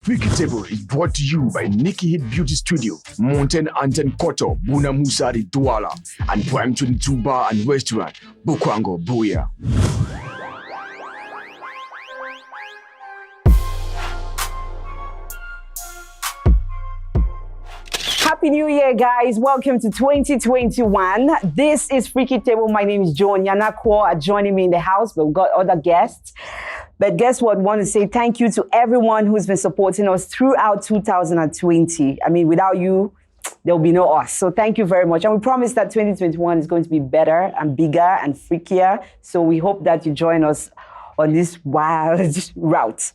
Freaky Table is brought to you by Nikki Hit Beauty Studio, Mountain Anton Koto, Buna Musari Douala, and Prime 22 Bar and Restaurant, Bukwango, Buya. Happy New Year, guys. Welcome to 2021. This is Freaky Table. My name is Joan. Yana Kwo are joining me in the house, but we've got other guests. But guess what? I want to say thank you to everyone who's been supporting us throughout 2020. I mean, without you, there'll be no us. So thank you very much. And we promise that 2021 is going to be better and bigger and freakier. So we hope that you join us on this wild route.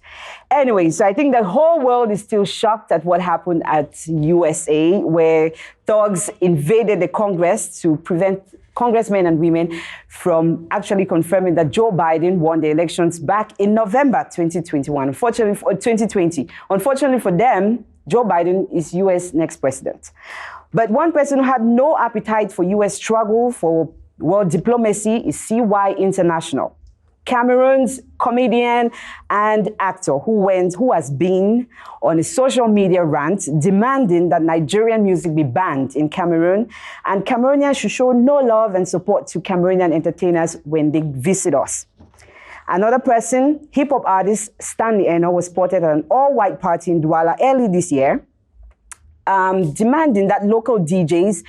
Anyway, so I think the whole world is still shocked at what happened at USA, where thugs invaded the Congress to prevent congressmen and women from actually confirming that Joe Biden won the elections back in November 2021. Unfortunately for 2020. Unfortunately for them, Joe Biden is US next president. But one person who had no appetite for US struggle for world diplomacy is C.Y International, Cameroon's comedian and actor who has been on a social media rant demanding that Nigerian music be banned in Cameroon, and Cameroonians should show no love and support to Cameroonian entertainers when they visit us. Another person, hip-hop artist Stanley Enow, was spotted at an all-white party in Douala early this year, demanding that local DJs,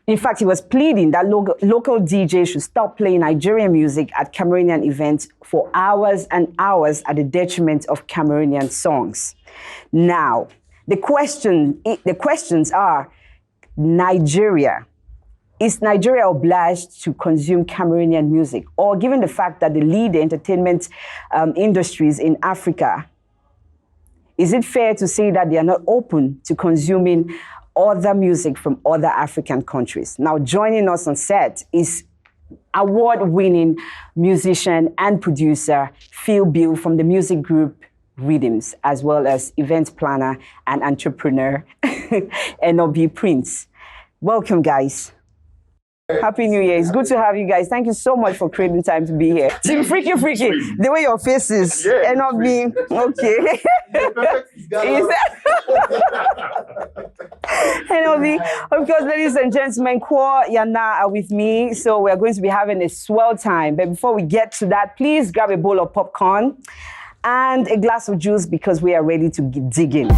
in fact, he was pleading that local DJs should stop playing Nigerian music at Cameroonian events for hours and hours at the detriment of Cameroonian songs. Now, the questions are, Nigeria. Is Nigeria obliged to consume Cameroonian music? Or given the fact that they lead the entertainment industries in Africa, is it fair to say that they are not open to consuming other music from other African countries? Now, joining us on set is award-winning musician and producer Phillbill from the music group Rhythms, as well as event planner and entrepreneur Enobi Prince. Welcome, guys. Happy New Year. It's good to have you guys. Thank you so much for creating time to be here. Team Freaky. The way your face is. Yeah, Enobi. Okay. Enobi. Of course, ladies and gentlemen, Kwo, Yana are with me. So we're going to be having a swell time. But before we get to that, please grab a bowl of popcorn and a glass of juice because we are ready to dig in.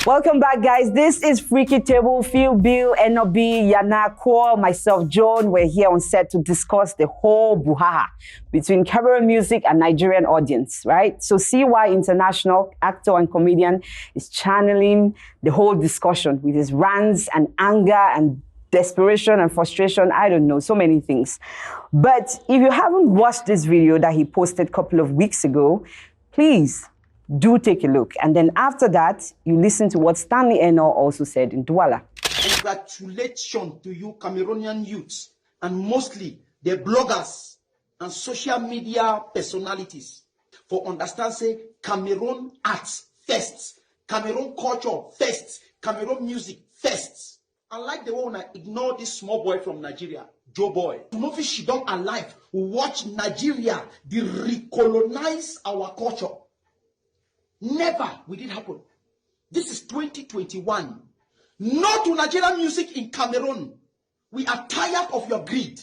Welcome back, guys. This is Freaky Table. Phillbill, Enobi, Yana Kwo, myself, Joan. We're here on set to discuss the whole brouhaha between Cameroon music and Nigerian audience, right? So C.Y International, actor and comedian, is channeling the whole discussion with his rants and anger and desperation and frustration. I don't know, so many things. But if you haven't watched this video that he posted a couple of weeks ago, please do take a look. And then after that, you listen to what Stanley Enow also said in Douala. Congratulations to you Cameroonian youths, and mostly the bloggers and social media personalities, for understand say Cameroon arts first, Cameroon culture first, Cameroon music first. Unlike the one I ignore this small boy from Nigeria, Joe Boy. Movie she don't alive, watch Nigeria, they recolonize our culture. Never will it happen. This is 2021. No to Nigerian music in Cameroon. We are tired of your greed.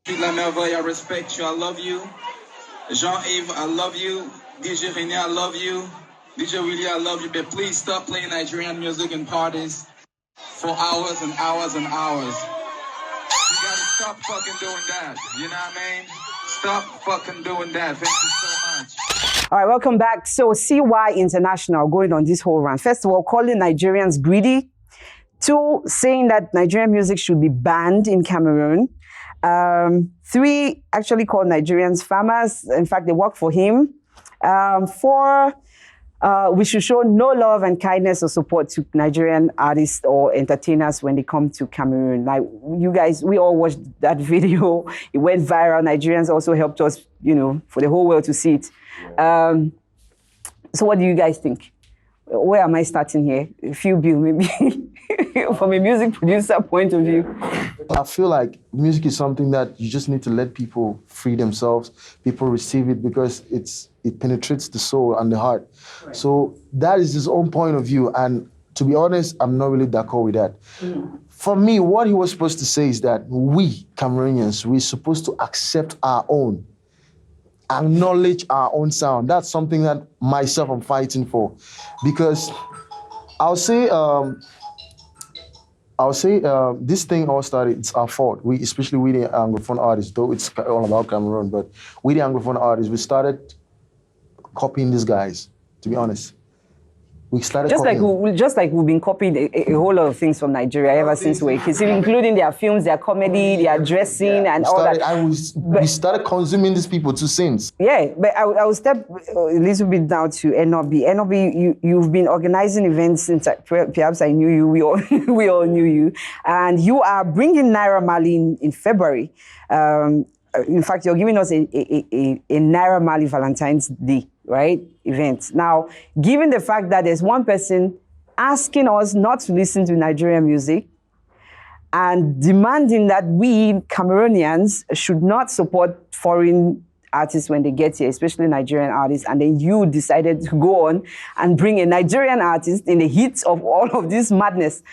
La Merveille, I respect you, I love you. Jean-Yves, I love you. DJ René, I love you. DJ Willie, I love you. But please stop playing Nigerian music in parties for hours and hours and hours. You gotta stop fucking doing that. You know what I mean? Stop fucking doing that. Thank you so much. All right, welcome back. So C.Y International going on this whole run. First of all, calling Nigerians greedy. 2, saying that Nigerian music should be banned in Cameroon. 3, actually called Nigerians farmers. In fact, they work for him. 4, we should show no love and kindness or support to Nigerian artists or entertainers when they come to Cameroon. Like you guys, we all watched that video. It went viral. Nigerians also helped us, you know, for the whole world to see it. So what do you guys think? where am I starting here? Phillbill, maybe from a music producer point of view. I feel like music is something that you just need to let people free themselves, people receive it because it penetrates the soul and the heart. Right. So that is his own point of view. And to be honest, I'm not really d'accord with that. For me, what he was supposed to say is that we, Cameroonians, we're supposed to accept our own, acknowledge our own sound. That's something that myself I'm fighting for. Because I'll say this thing all started, it's our fault. Especially we the Anglophone artists, though it's all about Cameroon, but we the Anglophone artists, we started copying these guys, to be honest. We started just like we've been copying a whole lot of things from Nigeria ever since we're kids, including their films, their comedy, their dressing, and all that. We started consuming these people too since. Yeah, but I will step a little bit down to Enobi. Enobi, you've been organizing events since perhaps I knew you. We all knew you, and you are bringing Naira Marley in February. In fact, you're giving us a Naira Marley Valentine's Day, right, event. Now, given the fact that there's one person asking us not to listen to Nigerian music and demanding that we Cameroonians should not support foreign artists when they get here, especially Nigerian artists, and then you decided to go on and bring a Nigerian artist in the heat of all of this madness.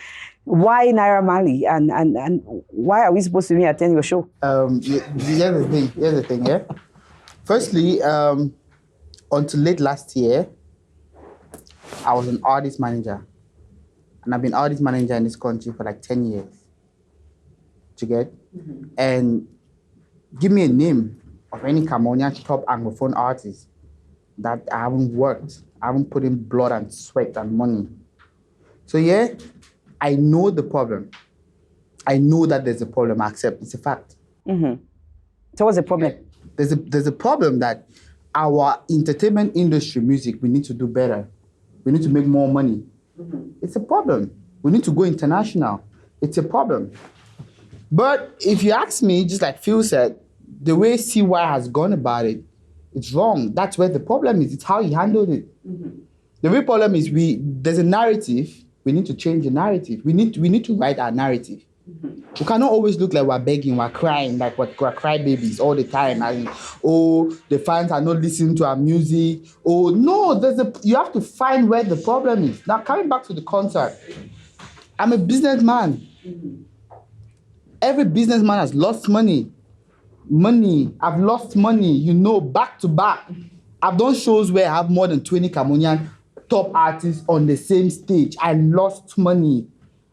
Why Naira Marley, and why are we supposed to be attend your show? Here's the thing, yeah? Firstly, until late last year, I was an artist manager. And I've been artist manager in this country for like 10 years. Do you get? And give me a name of any Cameroonian top Anglophone artist that I haven't worked. I haven't put in blood and sweat and money. So yeah, I know the problem. I know that there's a problem. I accept it's a fact. So what's the problem? There's a problem that our entertainment industry, music, we need to do better. We need to make more money. It's a problem. We need to go international. It's a problem. But if you ask me, just like Phil said, the way CY has gone about it, it's wrong. That's where the problem is. It's how he handled it. The real problem is there's a narrative. We need to change the narrative. We need to write our narrative. We cannot always look like we're begging, we're crying, like we're crybabies all the time. And, the fans are not listening to our music. No, you have to find where the problem is. Now, coming back to the concert, I'm a businessman. Every businessman has lost money. I've lost money, back to back. I've done shows where I have more than 20 Cameroonian top artists on the same stage. I lost money.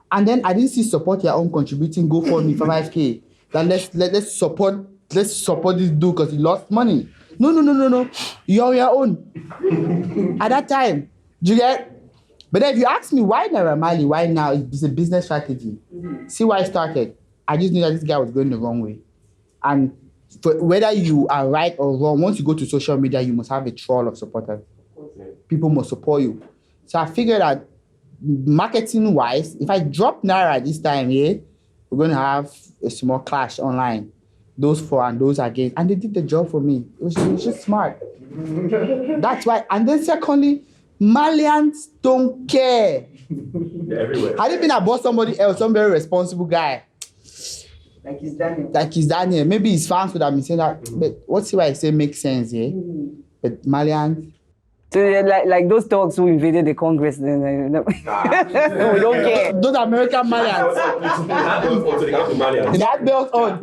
And then I didn't see support your own contributing GoFundMe for 5K. Then let's support this dude because he lost money. No. You're on your own. At that time, do you get? But then if you ask me why Naira Marley, why now, it's a business strategy. See why I started. I just knew that this guy was going the wrong way. And whether you are right or wrong, once you go to social media, you must have a troll of supporters. People must support you. So I figured that marketing-wise, if I drop Naira this time, we're going to have a small clash online. Those for and those against. And they did the job for me. It was just smart. That's why. And then secondly, Malians don't care. They're everywhere. Had it been about somebody else, some very responsible guy, like he's Daniel. Maybe his fans would have been saying that, but what's why I say makes sense, But Malians, so like those dogs who invaded the Congress, then we don't care. Those American Malians. They had belts on.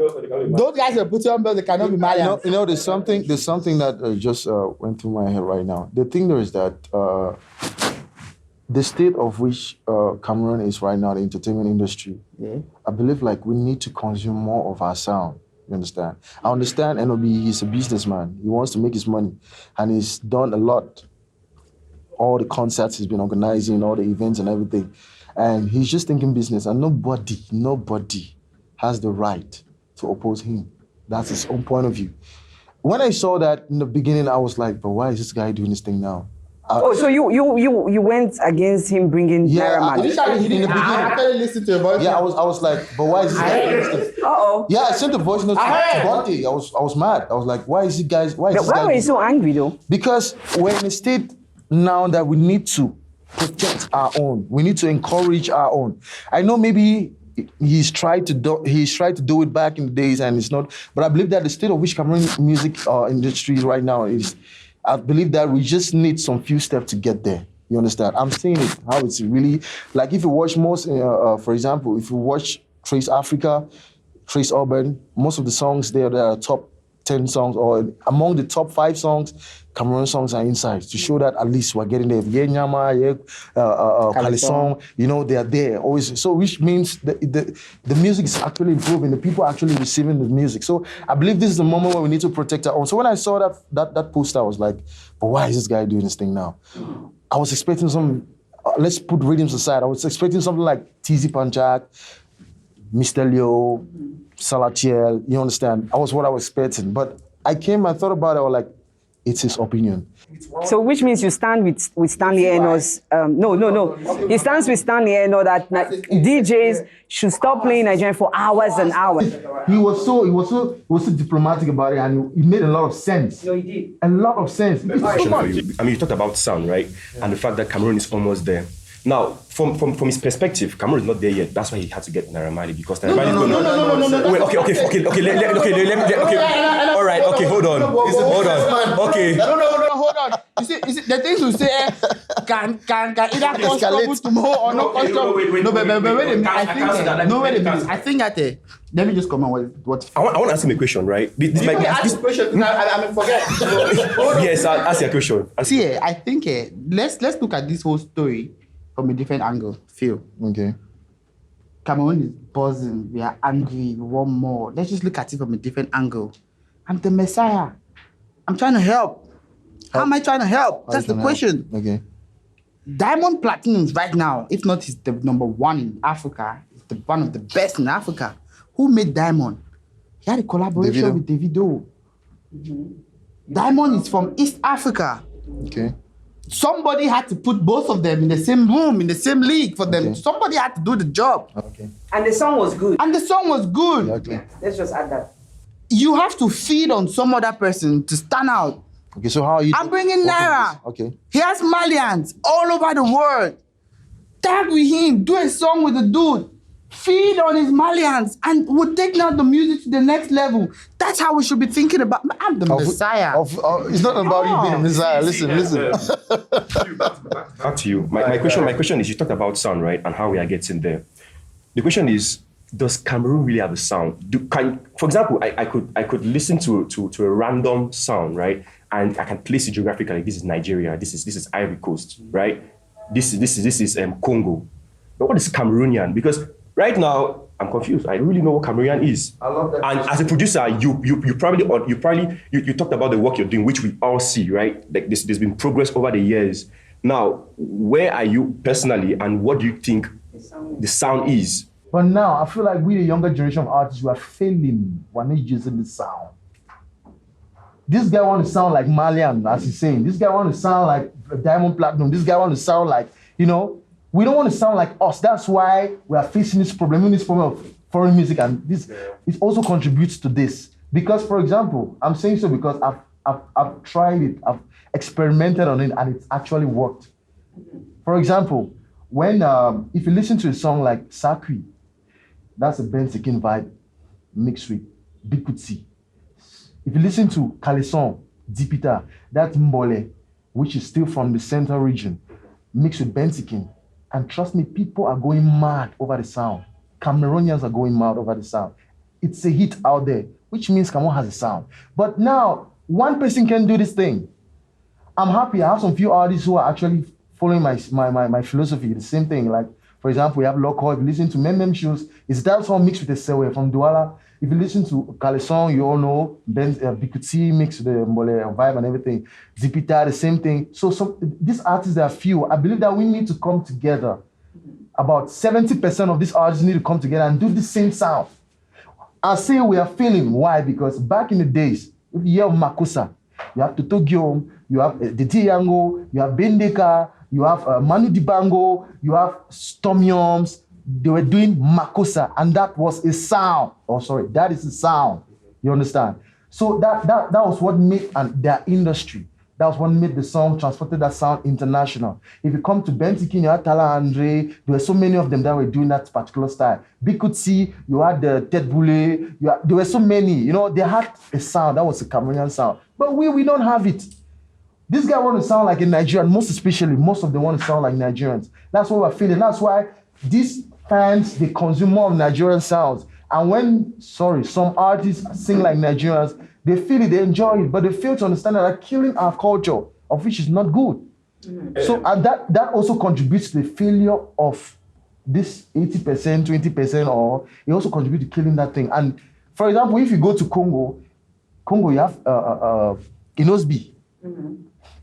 Those guys are putting on belts, they cannot be Malians. There's something that just went through my head right now. The thing there is that the state of which Cameroon is right now, the entertainment industry, I believe like we need to consume more of our sound. You understand? I understand Enobi, he's a businessman. He wants to make his money. And he's done a lot. All the concerts he's been organizing, all the events and everything. And he's just thinking business. And nobody has the right to oppose him. That's his own point of view. When I saw that in the beginning, I was like, but why is this guy doing this thing now? So you went against him bringing Naira Marley? In the beginning, I started listening to your voice. Yeah, I was like, but why is this guy doing this thing? Yeah, I sent a voice note to Bunty. I was mad. I was like, why is this guy? Why were you so angry though? Because we're in a state now that we need to protect our own. We need to encourage our own. I know maybe he's tried to do it back in the days, and it's not. But I believe that the state of which Cameroon music industry right now is, I believe that we just need some few steps to get there. You understand? I'm seeing it how it's really like if you watch most, for example, if you watch Trace Africa, Trace Urban, most of the songs there are top 10 songs or among the top 5 songs, Cameroon songs are inside to show that at least we're getting there. Kalisong, you know, they are there always. So which means the music is actually improving, the people are actually receiving the music. So I believe this is the moment where we need to protect our own. So when I saw that poster, I was like, but why is this guy doing this thing now? I was expecting some, let's put rhythms aside, I was expecting something like TZ Panchak, Mr. Leo, Salatiel, you understand? That was what I was expecting. But I thought about it, I was like, it's his opinion. So which means you stand with Stanley Enow's, no. He stands with Stanley Enow that DJs should stop playing Nigerian for hours and hours. He was so diplomatic about it, and it made a lot of sense. No, he did. A lot of sense. I mean, you talked about sound, right? And the fact that Cameroon is almost there. Now, from his perspective, Cameroon is not there yet. That's why he had to get Naira Marley because Naira Marley. No. Wait, okay. All right, okay, hold on. Okay. No, hold on. You see, the things you say can either cause trouble tomorrow or not cause trouble. No, but wait a minute. I think that let me just comment what. I want to ask him a question, right? Ask a question. I forget. Yes, I'll ask you a question. See, I think let's look at this whole story from a different angle. Phil. Okay. Cameroon is buzzing. We are angry. We want more. Let's just look at it from a different angle. I'm the Messiah. I'm trying to help. How am I trying to help? That's the question. Okay. Diamond Platinums right now, if not he's the number one in Africa, he's one of the best in Africa. Who made Diamond? He had a collaboration with Davido. Diamond is from East Africa. Okay. Somebody had to put both of them in the same room, in the same league for them. Somebody had to do the job. Okay. And the song was good. Okay. Let's just add that. You have to feed on some other person to stand out. Okay, so how are you? I'm bringing Naira. Okay. He has Malians all over the world. Tag with him. Do a song with the dude. Feed on his Malians, and we'll take now the music to the next level. That's how we should be thinking about. I'm the Messiah. It's not about you being a Messiah. Listen. Back to you. My question is, you talked about sound, right, and how we are getting there. The question is, does Cameroon really have a sound? For example, I could listen to a random sound, right, and I can place it geographically. This is Nigeria. This is Ivory Coast, right? This is Congo. But what is Cameroonian? Because right now, I'm confused. I don't really know what Cameroonian is. I love that. And as a producer, you probably talked about the work you're doing, which we all see, right? Like there's been progress over the years. Now, where are you personally, and what do you think the sound is? But now, I feel like we, the younger generation of artists, we are failing. We're not using the sound. This guy want to sound like Malian, as he's saying. This guy want to sound like Diamond Platinum. This guy want to sound like, we don't want to sound like us. That's why we are facing this problem of foreign music, and this it also contributes to this. Because, for example, I'm saying so because I've tried it, I've experimented on it, and it's actually worked. For example, when if you listen to a song like Sakri, that's a Ben Sekin vibe mixed with Bikuti. If you listen to Kalisong, Dipita, that's Mbole, which is still from the central region, mixed with Ben Sekin. And trust me, people are going mad over the sound. Cameroonians are going mad over the sound. It's a hit out there, which means Cameroon has a sound. But now, one person can do this thing. I'm happy. I have some few artists who are actually following my philosophy. The same thing. Like, for example, we have Loco. If you listen to Mem Shoes, it's that song mixed with the Sewe from Douala. If you listen to Kalisong, you all know Bikuti mixed with the Mbole vibe and everything. Zipita, the same thing. So these artists, there are few. I believe that we need to come together. About 70% of these artists need to come together and do the same sound. I say we are failing. Why? Because back in the days, if you hear Makosa, you have Totogyo, you have Didi Yango, you have Bendeka, you have Manu Dibango, you have Stormyoms. They were doing Makosa, and that was a sound. Oh, sorry, that is a sound. You understand? So that was what made their industry. That was what made the sound, transported that sound international. If you come to Bentiki, you had Tala Andre, there were so many of them that were doing that particular style. Bikutsi, you had the Ted Boule, there were so many, they had a sound, that was a Cameroonian sound. But we don't have it. This guy want to sound like a Nigerian, most of them want to sound like Nigerians. That's what we're feeling. That's why these fans, they consume more of Nigerian sounds. And when, some artists sing like Nigerians, they feel it, they enjoy it, but they fail to understand that they're killing our culture, of which is not good. So, and that also contributes to the failure of this 80%, 20%, or it also contributes to killing that thing. And for example, if you go to Congo, you have Enobi.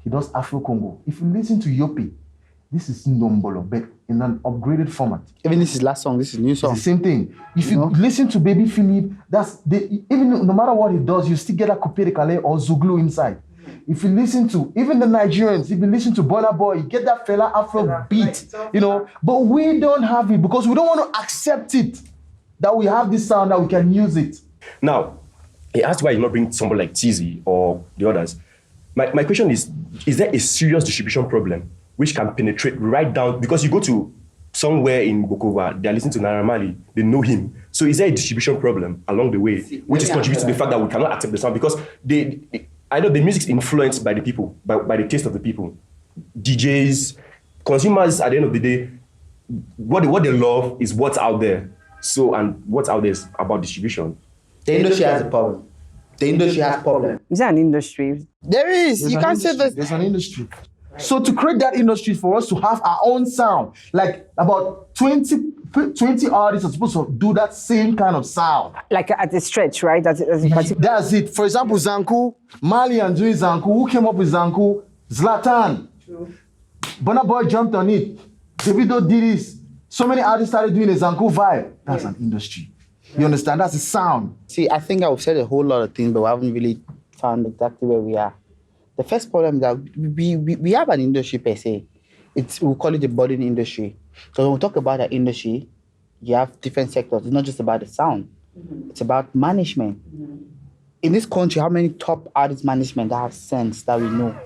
He does Afro-Congo. If you listen to Yope, this is Ndombolo, but in an upgraded format. Even this is last song, this is new song. It's the same thing. If you listen to Baby Phillip, even no matter what he does, you still get a Coupe de Calais or Zouglou inside. If you listen to, even the Nigerians, if you listen to Burna Boy, you get that fella Afro beat, But we don't have it because we don't want to accept it, that we have this sound, that we can use it. Now, he asked why you not bring somebody like Tizzy or the others. My question is there a serious distribution problem which can penetrate right down, because you go to somewhere in Bokova, they're listening to Naira Marley, they know him. So is there a distribution problem along the way, which is contributing to the fact that we cannot accept the sound? Because I know the music's influenced by the people, by the taste of the people. DJs, consumers, at the end of the day, what they love is what's out there. So, and what's out there is about distribution. The industry has a problem. The industry has a problem. Is that an industry? There is. You can't say that. There's an industry. So to create that industry, for us to have our own sound, like about 20 artists are supposed to do that same kind of sound. Like at a stretch, right? That's it. For example, Zanku, Malian doing Zanku. Who came up with Zanku? Zlatan. Burna Boy jumped on it. Davido did this. So many artists started doing a Zanku vibe. That's an industry. You understand? That's a sound. See, I think I've said a whole lot of things, but we haven't really found exactly where we are. The first problem is that we have an industry per se. We call it the budding industry. So when we talk about that industry, you have different sectors. It's not just about the sound. It's about management. In this country, how many top artist management that have sense that we know?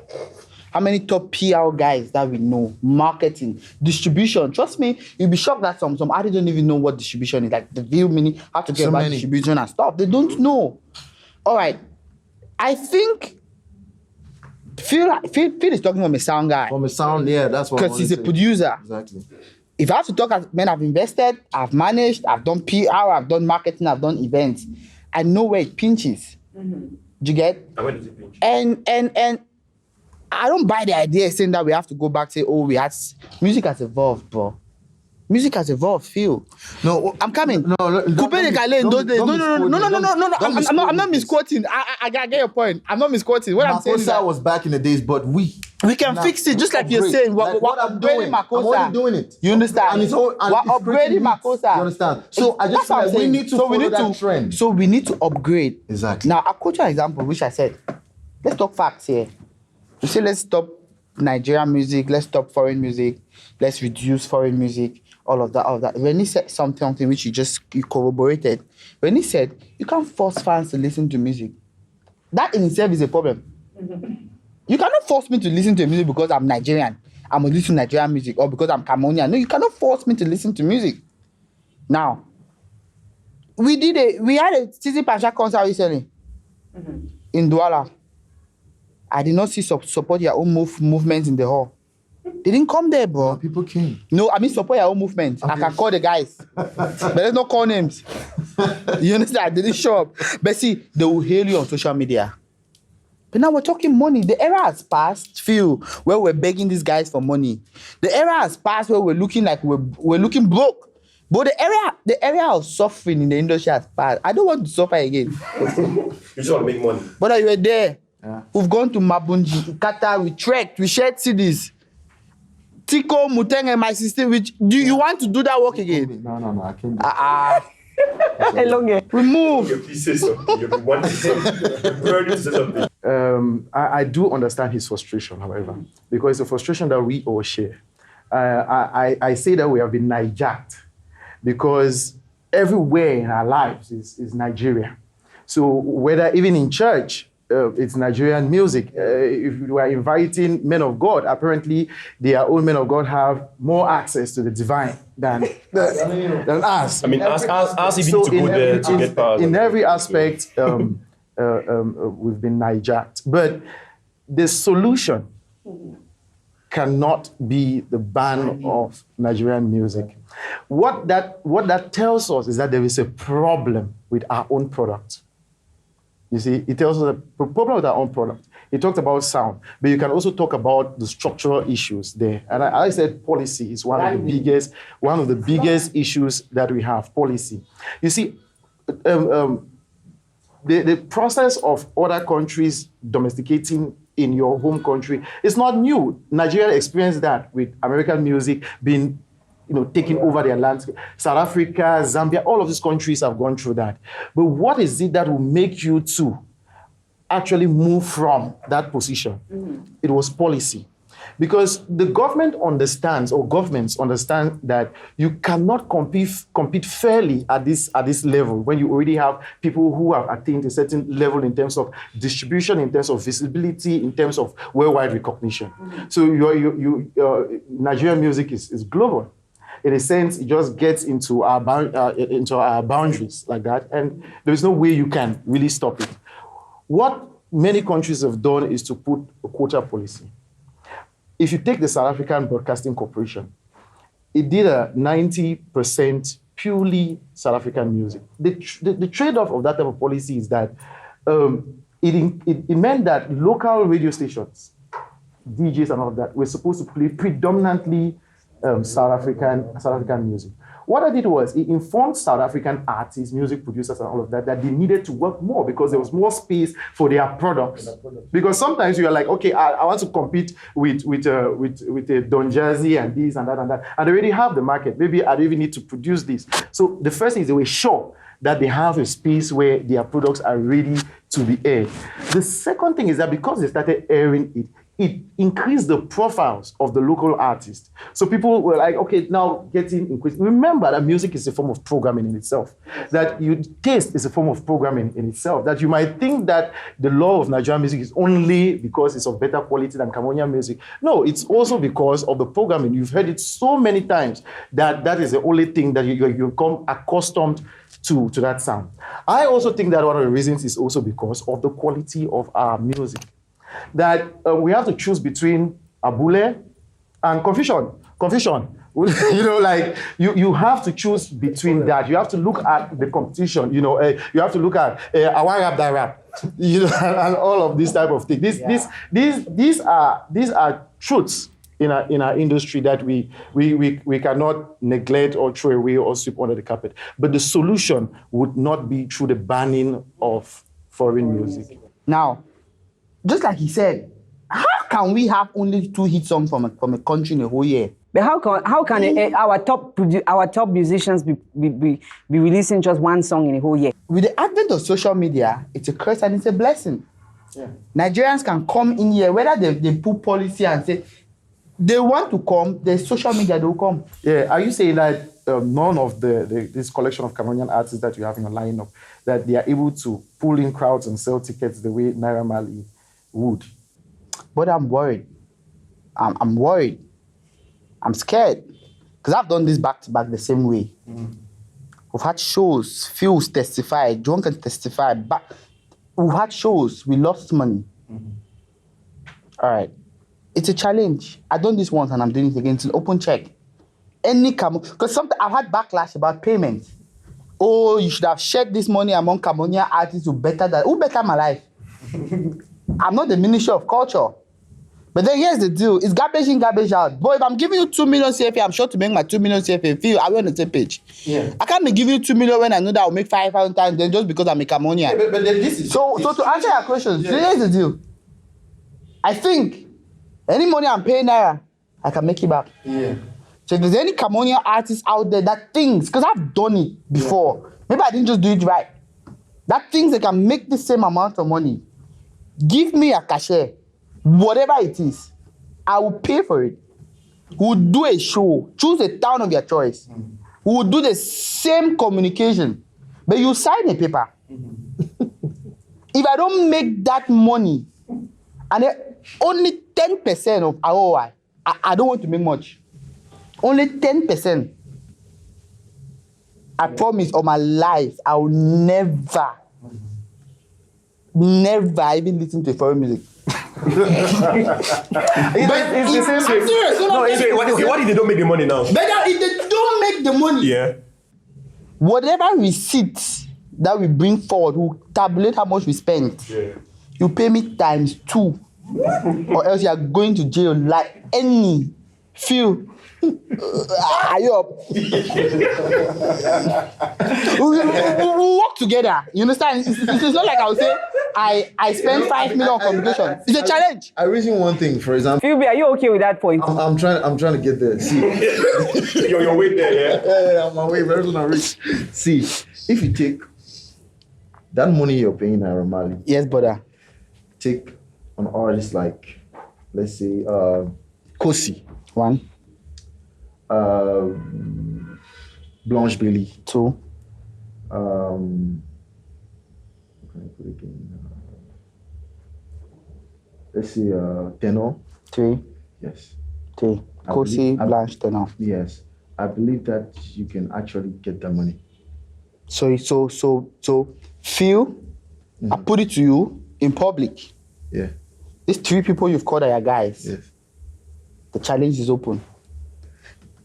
How many top PR guys that we know? Marketing, distribution. Trust me, you'll be shocked that some artists don't even know what distribution is. Like the view meaning, how to get about distribution and stuff. They don't know. All right. I think Phil is talking from a sound guy. From a sound, yeah, that's what. Because he's a producer. Exactly. If I have to talk as men, I've invested, I've managed, I've done PR, I've done marketing, I've done events. I know where it pinches. Do you get? And where does it pinch? And I don't buy the idea saying that we have to go back to say, music has evolved, bro. Music has evolved, Phil. No, I'm coming. No, Coupe de Calais in those days. No. I'm not misquoting. I get your point. I'm not misquoting. What I'm saying is that was back in the days, but we can fix it, just like you're saying. We're upgrading Makosa. I'm already doing it. You understand? And we're upgrading Makosa. You understand? So I just feel like we need to follow that trend. So we need to upgrade. Exactly. Now, I'll quote you an example, which I said, let's talk facts here. You say, let's stop Nigerian music, let's stop foreign music, let's reduce foreign music, all of that. When he said something which you corroborated, when he said, you can't force fans to listen to music. That in itself is a problem. You cannot force me to listen to music because I'm Nigerian. I'm going to listen to Nigerian music, or because I'm Cameroonian. No, you cannot force me to listen to music. Now, we had a Tizzy Pancha concert recently in Douala. I did not see support your own movement in the hall. They didn't come there, bro. No, people came. No, I mean support your own movement. Okay. I can call the guys. But let's not call names. You understand? They didn't show up. But see, they will hail you on social media. But now we're talking money. The era has passed, Phil, where we're begging these guys for money. The era has passed where we're looking like we're looking broke. But the area of suffering in the industry has passed. I don't want to suffer again. You just want to make money. But you were there. Yeah. We've gone to Mabunji, Qatar, we trekked, we shared cities. Tiko, Muteng, and my sister, do you want to do that work again? No, I can't do it. We move. Please say something. You want to say something. I do understand his frustration, however, because it's a frustration that we all share. I say that we have been hijacked because everywhere in our lives is Nigeria. So whether even in church, it's Nigerian music. If you are inviting men of God, apparently their own men of God have more access to the divine than us. I mean, us even to go there to get power. In every aspect, we've been hijacked. But the solution cannot be the ban of Nigerian music. What that tells us is that there is a problem with our own product. You see, it tells us a problem with our own product. It talked about sound, but you can also talk about the structural issues there. And I said policy is one of the biggest issues that we have. Policy. You see, the process of other countries domesticating in your home country is not new. Nigeria experienced that with American music being taking over their landscape. South Africa, Zambia, all of these countries have gone through that. But what is it that will make you to actually move from that position? It was policy. Because the government understands, or governments understand, that you cannot compete fairly at this level when you already have people who have attained a certain level in terms of distribution, in terms of visibility, in terms of worldwide recognition. So Nigerian music is global. In a sense, it just gets into our boundaries like that, and there's no way you can really stop it. What many countries have done is to put a quota policy. If you take the South African Broadcasting Corporation, it did a 90% purely South African music. The trade-off of that type of policy is that it meant that local radio stations, DJs and all of that, were supposed to play predominantly South African music. What I did was it informed South African artists, music producers, and all of that they needed to work more because there was more space for their products. Because sometimes you are like, okay, I want to compete with Don Jazzy and this and that, and they already have the market. Maybe I don't even need to produce this. So the first thing is they were sure that they have a space where their products are ready to be aired. The second thing is that because they started airing it increased the profiles of the local artists. So people were like, okay, now getting increased. Remember that music is a form of programming in itself. That taste is a form of programming in itself. That you might think that the law of Nigerian music is only because it's of better quality than Cameroonian music. No, it's also because of the programming. You've heard it so many times that is the only thing that you become accustomed to that sound. I also think that one of the reasons is also because of the quality of our music. That we have to choose between abule and confusion. You have to choose between that. You have to look at the competition. You have to look at I want rap that rap. And all of these type of things. These are truths in our industry that we cannot neglect or throw away or sweep under the carpet. But the solution would not be through the banning of foreign music. Now, just like he said, how can we have only 2 hit songs from a country in a whole year? But how can our top musicians be releasing just one song in a whole year? With the advent of social media, it's a curse and it's a blessing. Yeah. Nigerians can come in here, whether they put policy and say they want to come, there's social media, they will come. Yeah, are you saying that none of this collection of Cameroonian artists that you have in your lineup, that they are able to pull in crowds and sell tickets the way Naira Marley would? But I'm worried. I'm worried. I'm scared. Because I've done this back to back the same way. We've had shows, Phil's testified, John can testify. But we've had shows, we lost money. All right. It's a challenge. I've done this once and I'm doing it again. It's an open check. Because sometimes I've had backlash about payments. Oh, you should have shared this money among Cameroonian artists to better that. Who better my life? I'm not the Ministry of Culture. But then here's the deal. It's garbage in, garbage out. Boy, if I'm giving you 2 million CFA, I'm sure to make my 2 million CFA feel are we on the same page? Yeah. I can't be giving you 2 million when I know that I'll make 5,000 times then just because I'm a Cameroonian. Yeah, but then this is... So to answer your question, here's the deal. I think any money I'm paying Naira, I can make it back. Yeah. So if there's any Cameroonian artist out there that thinks, because I've done it before, maybe I didn't just do it right, that thinks they can make the same amount of money, give me a cachet, whatever it is, I will pay for it. We'll do a show, choose a town of your choice. We will do the same communication, but you sign a paper. If I don't make that money, and then only 10% of ROI, I don't want to make much. Only 10%. I promise on my life, I will never even listen to foreign music. I'm serious. What if they don't make the money now? Better if they don't make the money. Yeah. Whatever receipts that we bring forward, we'll tabulate how much we spent. Yeah. You pay me times 2, or else you are going to jail like any. Phil, are you up? we'll work together. You understand? It's not like I'll say I spend 5 million on communication. It's a challenge. I reason one thing, for example. Phillbill, are you okay with that point? I'm trying to get there. See, You're way there, yeah, I'm on my way. Very soon I reach. See, if you take that money you're paying Naira Marley, Yes, brother. take an artist like, let's say, Kosi, 1, Blanche Bailey, 2, what can I put again? Let's see, Tenor. 3, Yes. 3. I Kosi, believe- Blanche, Tenor. Yes. I believe that you can actually get that money. So Phil, I put it to you in public. Yeah. These 3 people you've called are your guys. Yes. The challenge is open.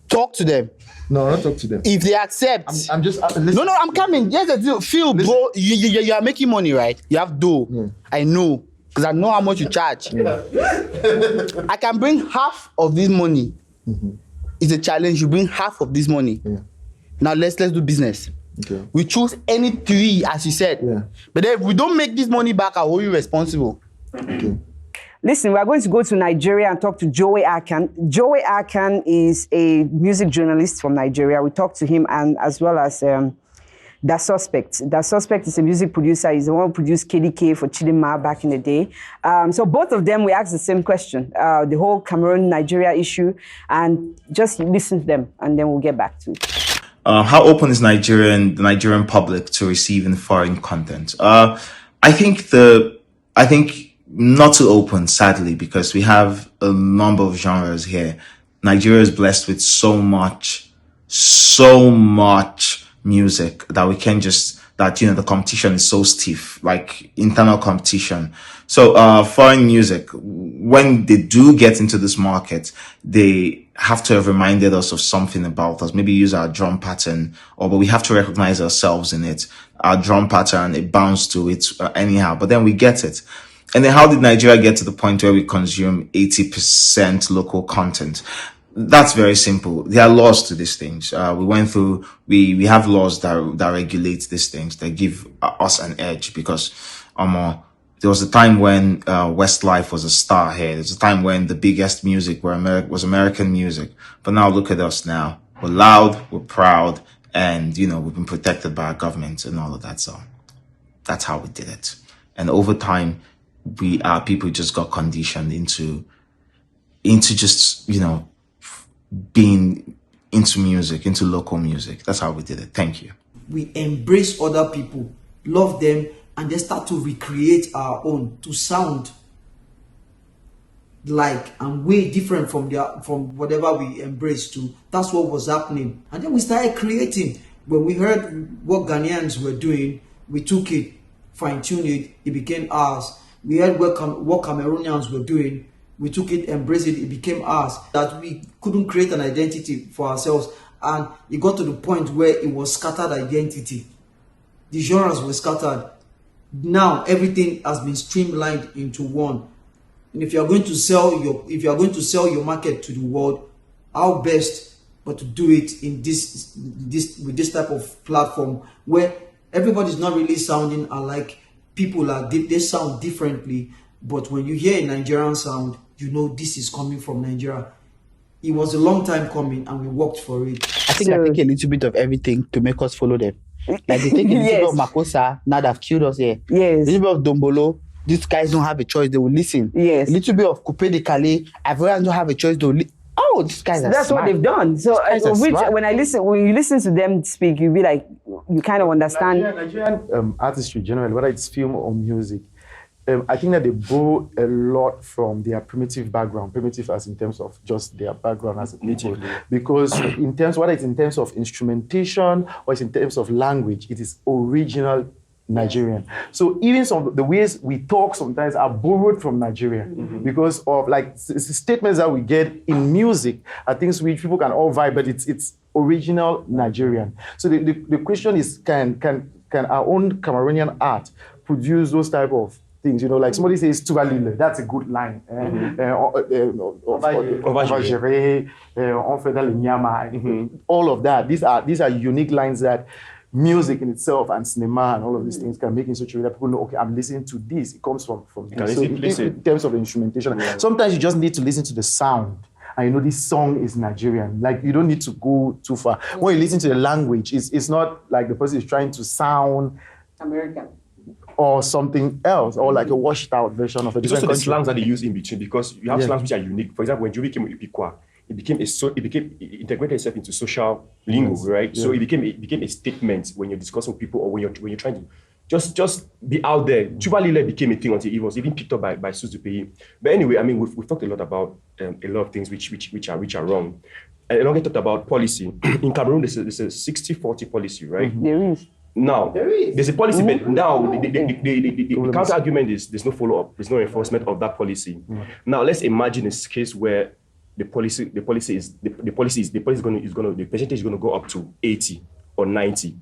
Talk to them. No, not talk to them. If they accept. I'm just listen. No, I'm coming. Here's the deal. Phil, bro, you are making money, right? You have dough. Yeah. I know. Because I know how much you charge. Yeah. I can bring half of this money. It's a challenge. You bring half of this money. Yeah. Now let's do business. Okay. We choose any 3, as you said. Yeah. But then if we don't make this money back, I'll hold you responsible. Okay. Listen, we're going to go to Nigeria and talk to Joey Akan. Joey Akan is a music journalist from Nigeria. We talked to him and as well as Da Suspect. Da Suspect is a music producer. He's the one who produced KDK for Chidinma back in the day. So both of them, we asked the same question, the whole Cameroon-Nigeria issue, and just listen to them, and then we'll get back to it. How open is the Nigerian public to receiving foreign content? I think not too open, sadly, because we have a number of genres here. Nigeria is blessed with so much music that we can the competition is so stiff, like internal competition. So, foreign music, when they do get into this market, they have to have reminded us of something about us, maybe use our drum pattern, but we have to recognize ourselves in it. Our drum pattern, it bounds to it anyhow, but then we get it. And then how did Nigeria get to the point where we consume 80% local content? That's very simple. There are laws to these things. We have laws that regulate these things, that give us an edge, because there was a time when Westlife was a star here. There's a time when the biggest music was American music. But now look at us now. We're loud, we're proud, and we've been protected by our government and all of that. So that's how we did it. And over time, our people just got conditioned into just being into music, into local music. That's how we did it. Thank you. We embrace other people, love them, and then start to recreate our own to sound like and way different from whatever we embraced to. That's what was happening. And then we started creating. When we heard what Ghanaians were doing, we took it, fine-tuned it, it became ours. We heard what Cameroonians were doing, we took it, embraced it, it became ours. That we couldn't create an identity for ourselves, and it got to the point where it was scattered identity. The genres were scattered. Now everything has been streamlined into one. And if you are going to sell your market to the world, how best but to do it in with this type of platform where everybody's not really sounding alike. People they sound differently, but when you hear a Nigerian sound, you know this is coming from Nigeria. It was a long time coming, and we worked for it. I think I take a little bit of everything to make us follow them. Like they take a little bit of Makosa, now they've killed us here. Yes. A little bit of Dombolo, these guys don't have a choice, they will listen. Yes. A little bit of Coupé de Calais, Ivorians don't have a choice, they will oh, these guys are That's smart. what they've done. So These guys are smart. when you listen to them speak, you'll be like, you kind of understand. Nigerian artistry generally, whether it's film or music, I think that they borrow a lot from their primitive background, primitive as in terms of just their background as a people. Because whether it's in terms of instrumentation or it's in terms of language, it is original Nigerian. So even some of the ways we talk sometimes are borrowed from Nigeria because of like statements that we get in music are things which people can all vibe, but it's original Nigerian. So the question is, can our own Cameroonian art produce those type of things? You know, like somebody says Tuvalile, that's a good line. All of that. These are unique lines that music in itself and cinema and all of these things can make in such a way that people know, okay, I'm listening to this. It comes from this. So in terms of instrumentation, sometimes you just need to listen to the sound. And you know this song is Nigerian. Like you don't need to go too far. When you listen to the language, it's not like the person is trying to sound American or something else, or like a washed out version of a different country. It's also the slangs that they use in between, because you have slangs which are unique. For example, when Jubi came with Ipikwa, it integrated itself into social lingo, right? So it became a statement when you're discussing with people or when you're trying to just be out there. Tuvalile became a thing until it was even picked up by Sus Dupeyi. But anyway, I mean, we've talked a lot about a lot of things which are wrong. And Enobi talked about policy. In Cameroon, there's a 60-40 policy, right? There is. Now, there's a policy, but now the counter argument is there's no follow-up, there's no enforcement of that policy. Now, let's imagine a case where the percentage is going to go up to 80 or 90.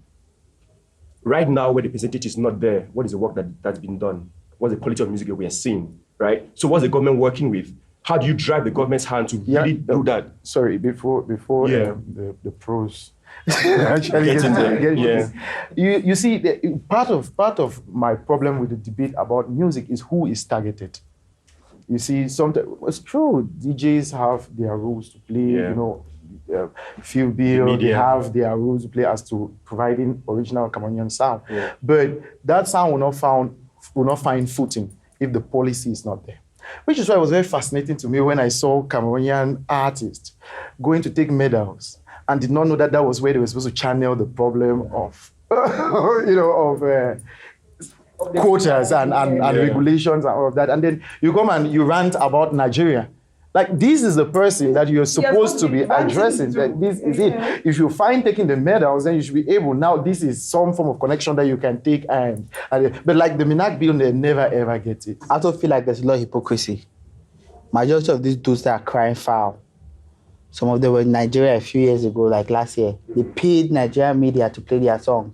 Right now, where the percentage is not there, what is the work that's been done? What's the quality of music that we are seeing, right? So what's the government working with? How do you drive the government's hand to really do that? Sorry, before the pros actually you see, part of my problem with the debate about music is who is targeted. You see, sometimes it's true. DJs have their rules to play. You know, Phillbill, they have their rules to play as to providing original Cameroonian sound. But that sound will not find footing if the policy is not there. Which is why it was very fascinating to me when I saw Cameroonian artists going to take medals and did not know that was where they were supposed to channel the problem of, quotas and regulations and all of that. And then you come and you rant about Nigeria. Like, this is the person that you're supposed to be addressing. That this is it. If you find taking the medals, then you should be able. Now, this is some form of connection that you can take. But like the Minak bill, they never ever get it. I also feel like there's a lot of hypocrisy. Majority of these dudes that are crying foul. Some of them were in Nigeria a few years ago, like last year. They paid Nigerian media to play their song.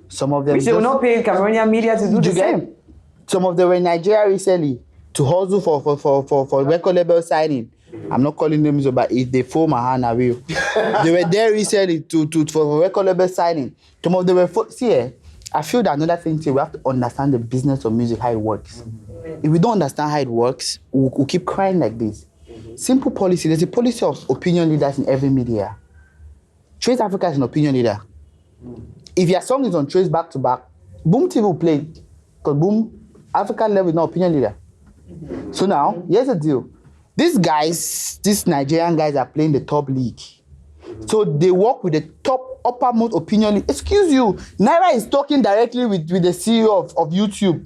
Some of them. Which they will not pay Cameroonian media to do the same. Some of them were in Nigeria recently to hustle for record label signing. I'm not calling names, but if they phone my hand, I will. They were there recently for record label signing. Some of them were I feel that another thing too, we have to understand the business of music, how it works. If we don't understand how it works, we'll keep crying like this. Simple policy. There's a policy of opinion leaders in every media. Trace Africa is an opinion leader. If your song is on Trace back to back, Boom TV will play it. Because Boom, African level is not opinion leader. So now, here's the deal. These Nigerian guys are playing the top league. So they work with the top uppermost opinion league. Excuse you, Naira is talking directly with the CEO of YouTube.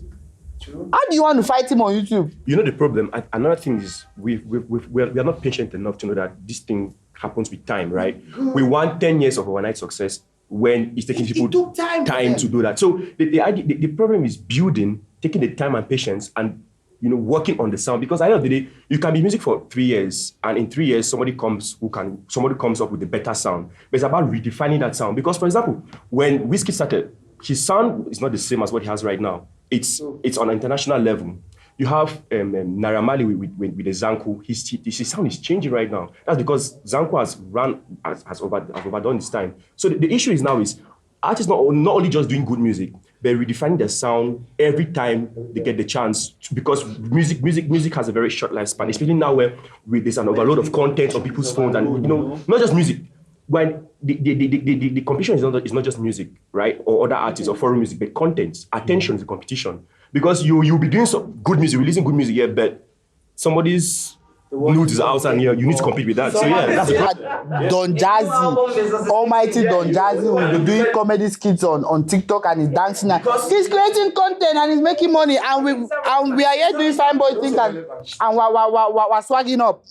How do you want to fight him on YouTube? You know the problem. Another thing is we are not patient enough to know that this thing happens with time, right? We want 10 years of overnight success when it's taking people time to do that. So the problem is building, taking the time and patience, and working on the sound. Because at the end of the day, you can be music for 3 years, and in 3 years somebody comes up with a better sound. But it's about redefining that sound. Because, for example, when Wizkid started, his sound is not the same as what he has right now. It's on an international level. You have Naira Marley with the Zanku. His sound is changing right now. That's because Zanku has overdone his time. So the issue is artists not only just doing good music, but redefining their sound every time they get the chance. Because music has a very short lifespan, especially now where there's an overload of content on people's phones, and not just music. When the competition is not just music, right, or other artists or foreign music, but content. Attention is the competition. Because you'll be doing some good music, releasing good music, but somebody's nudes outside here, you need to compete with that. So yeah, that's Don Jazzy, almighty Don Jazzy, will be doing comedy skits on TikTok and he's dancing. And he's creating content and he's making money, and we are here doing fine boy things and we're swagging up.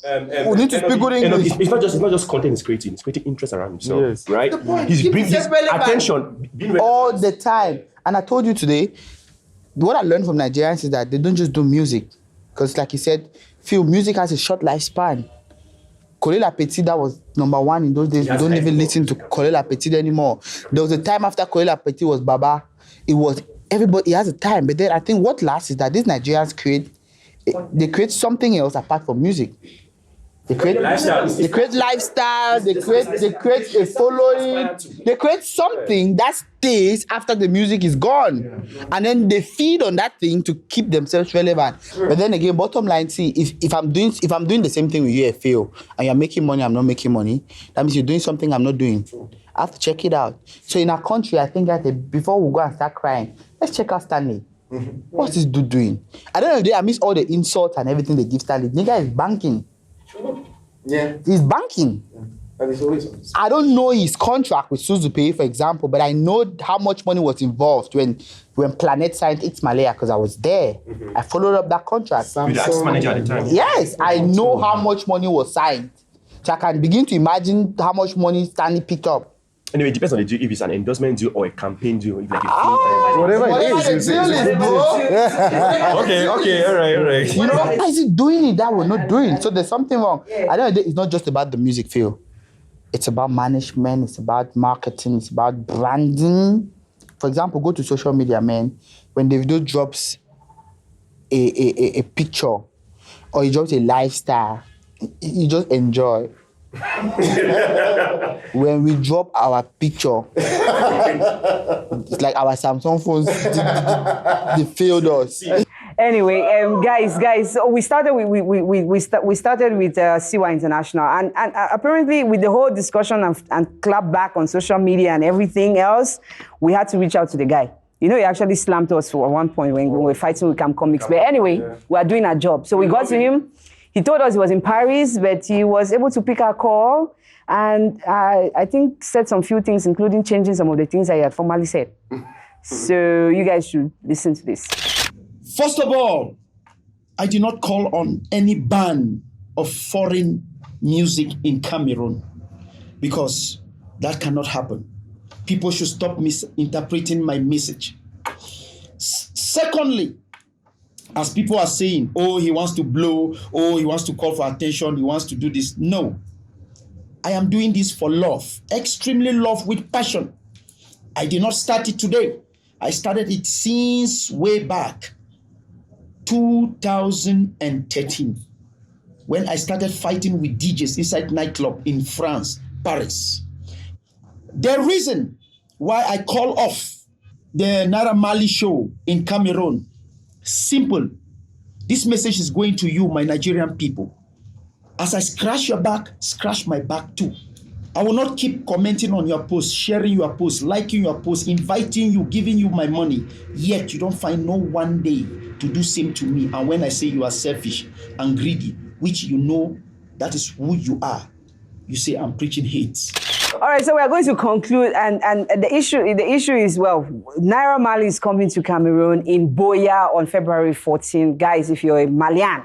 We need to speak good English. It's not just content he's creating interest around himself, right? He's bringing his attention all the time. And I told you today, what I learned from Nigerians is that they don't just do music. Because like you said, Phil, music has a short lifespan. Kolela Petit, that was number one in those days. We don't even listen to Kolela Petit anymore. There was a time after Kolela Petit was Baba. It was everybody, it has a time. But then I think what lasts is that these Nigerians create something else apart from music. They create lifestyle, they create a following, they create something that stays after the music is gone. And then they feed on that thing to keep themselves relevant. But then again, bottom line, see, if I'm doing the same thing with you, Phil, and you're making money, I'm not making money, that means you're doing something I'm not doing. I have to check it out. So in our country, I think that before we go and start crying, let's check out Stanley. What's this dude doing? At the end of the day, I miss all the insults and everything they give Stanley. Nigga is banking. Yeah. He's banking. And it's always I don't know his contract with Suzupe, for example, but I know how much money was involved when Planet signed It's Malaya, because I was there. I followed up that contract. with the artist manager at the time. Yes, I know how much money was signed. So I can begin to imagine how much money Stanley picked up. Anyway, it depends on the deal. If it's an endorsement deal or a campaign deal, if like whatever it is. Okay, all right. You know, why is he doing it that we're not doing? So there's something wrong. I don't know, it's not just about the music field. It's about management, it's about marketing, it's about branding. For example, go to social media, man. When Davido drops a picture or he drops a lifestyle, you just enjoy. When we drop our picture, it's like our Samsung phones, they failed us. Anyway, guys, so we started with C.Y International, and apparently with the whole discussion and clap back on social media and everything else, we had to reach out to the guy. You know, he actually slammed us for one point when we were fighting with Cam Comics. But anyway, we are doing our job. So we got to him. He told us he was in Paris, but he was able to pick our call and I think said some few things, including changing some of the things I had formerly said. So you guys should listen to this. First of all, I did not call on any ban of foreign music in Cameroon because that cannot happen. People should stop misinterpreting my message. Secondly, as people are saying, oh, he wants to blow, oh, he wants to call for attention, he wants to do this. No. I am doing this for love, extremely love with passion. I did not start it today. I started it since way back, 2013, when I started fighting with DJs inside nightclub in France, Paris. The reason why I call off the Naira Marley show in Cameroon, simple. This message is going to you, my Nigerian people. As I scratch your back, scratch my back too. I will not keep commenting on your posts, sharing your posts, liking your posts, inviting you, giving you my money. Yet you don't find no one day to do same to me. And when I say you are selfish and greedy, which you know that is who you are, you say I'm preaching hate. All right, so we are going to conclude, and the issue is, well, Naira Marley is coming to Cameroon in Boya on February 14. Guys, if you're a Malian,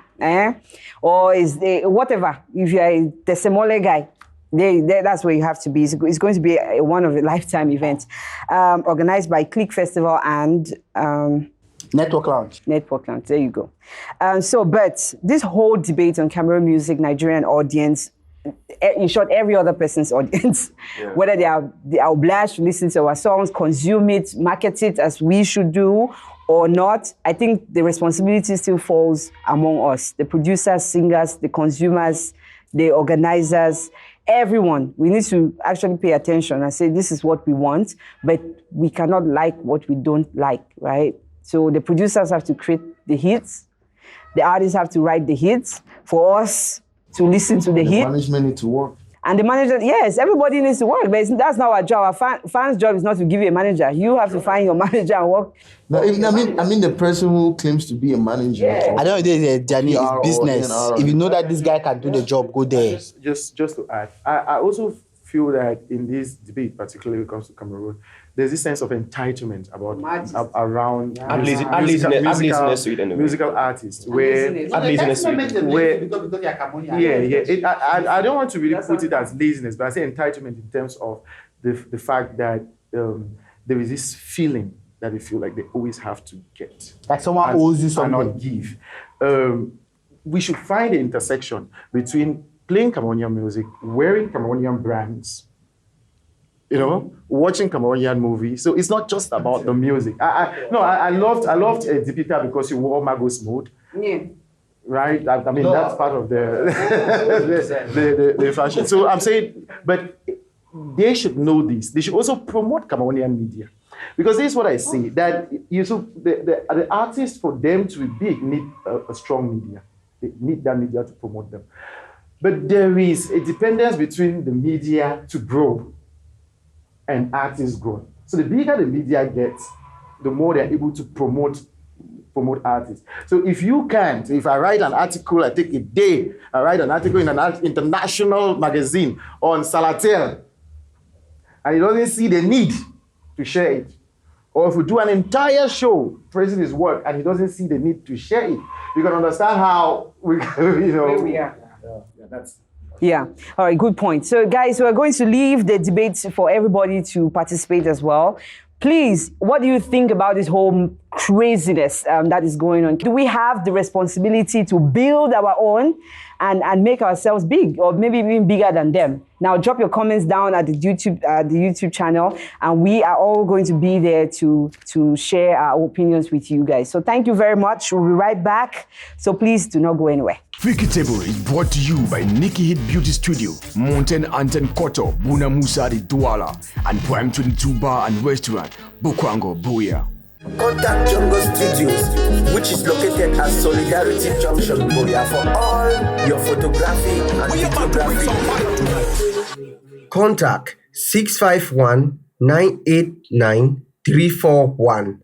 or whatever, if you're a Desemole guy, that's where you have to be. It's going to be one of the lifetime events, organized by Click Festival and Network Lounge. There you go. But this whole debate on Cameroon music, Nigerian audience, in short, every other person's audience, whether they are obliged to listen to our songs, consume it, market it as we should do or not, I think the responsibility still falls among us, the producers, singers, the consumers, the organizers, everyone. We need to actually pay attention and say, this is what we want, but we cannot like what we don't like, right? So the producers have to create the hits, the artists have to write the hits for us to listen to the hit. Management need to work. And the manager, yes, everybody needs to work, but that's not our job. Our fans' job is not to give you a manager. You have to find your manager and work. No, I mean the person who claims to be a manager. I don't know the journey is business. If you know that this guy can do the job, go there. Just to add, I also feel that in this debate, particularly when it comes to Cameroon, there's this sense of entitlement around musical artists. I don't want to really put it as laziness, but I say entitlement in terms of the fact that there is this feeling that they feel like they always have to get. Like someone owes you something. And not give. We should find the intersection between playing Cameroonian music, wearing Cameroonian brands, watching Cameroonian movies. So it's not just about the music. I loved Dipita because he wore Magos mode. Yeah. Right? I mean, that's part of the fashion. So I'm saying, but they should know this. They should also promote Cameroonian media. Because this is what I see, that the artists, for them to be big, need a strong media. They need that media to promote them. But there is a dependence between the media to grow and artists grow. So the bigger the media gets, the more they're able to promote artists. So if I write an article, I take a day, I write an article in an international magazine on Salatel, and he doesn't see the need to share it. Or if we do an entire show praising his work and he doesn't see the need to share it, you can understand how where we are. Yeah. All right, good point. So, guys, we're going to leave the debate for everybody to participate as well. Please, what do you think about this whole craziness that is going on? Do we have the responsibility to build our own and make ourselves big, or maybe even bigger than them? Now, drop your comments down at the YouTube channel, and we are all going to be there to share our opinions with you guys. So thank you very much. We'll be right back. So please do not go anywhere. Freaky Table is brought to you by Nikki Hit Beauty Studio, Mountain Anten Koto, Buna Musari Douala, and Prime 22 Bar and Restaurant, Bukwango, Buya. Contact Jungle Studios, which is located at Solidarity Junction, Buya, for all your photography and videography. Contact 651 989 341